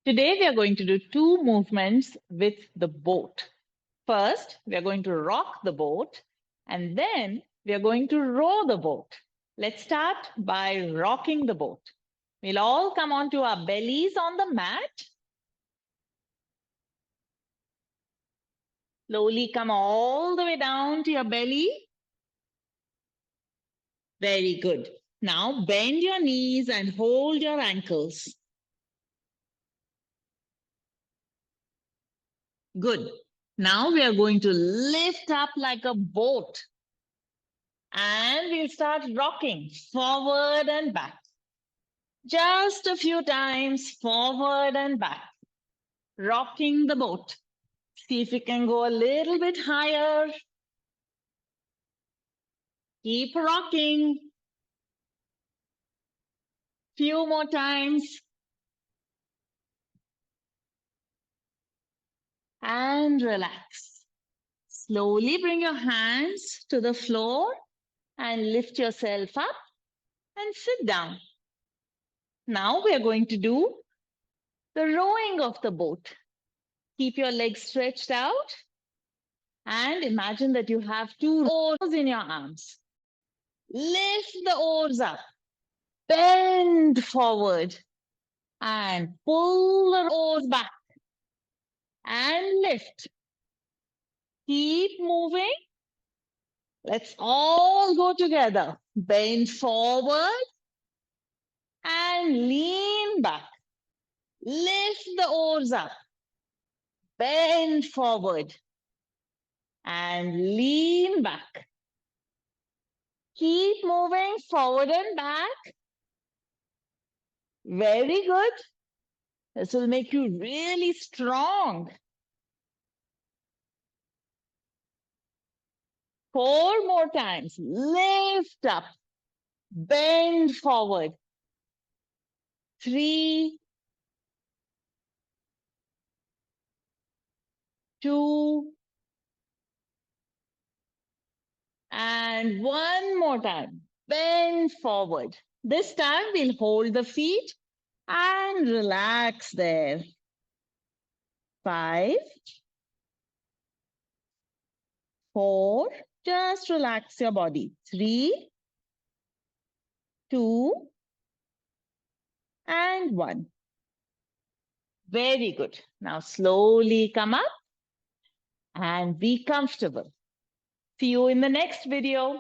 Today, we are going to do two movements with the boat. First, we are going to rock the boat, and then we are going to row the boat. Let's start by rocking the boat. We'll all come onto our bellies on the mat. Slowly come all the way down to your belly. Very good. Now bend your knees and hold your ankles. Good. Now we are going to lift up like a boat. And we'll start rocking forward and back. Just a few times forward and back. Rocking the boat. See if we can go a little bit higher. Keep rocking. Few more times. And relax. Slowly bring your hands to the floor and lift yourself up and sit down. Now we are going to do the rowing of the boat. Keep your legs stretched out and imagine that you have two oars in your arms. Lift the oars up, bend forward and pull the oars back and lift. Keep moving. Let's all go together. Bend forward and lean back. Lift the oars up. Bend forward and lean back. Keep moving forward and back. Very good. This will make you really strong. 4 more times. Lift up. Bend forward. 3, 2, and 1 more time. Bend forward. This time we'll hold the feet and relax there. 5, 4, just relax your body. 3, 2, and 1. Very good. Now slowly come up and be comfortable. See you in the next video.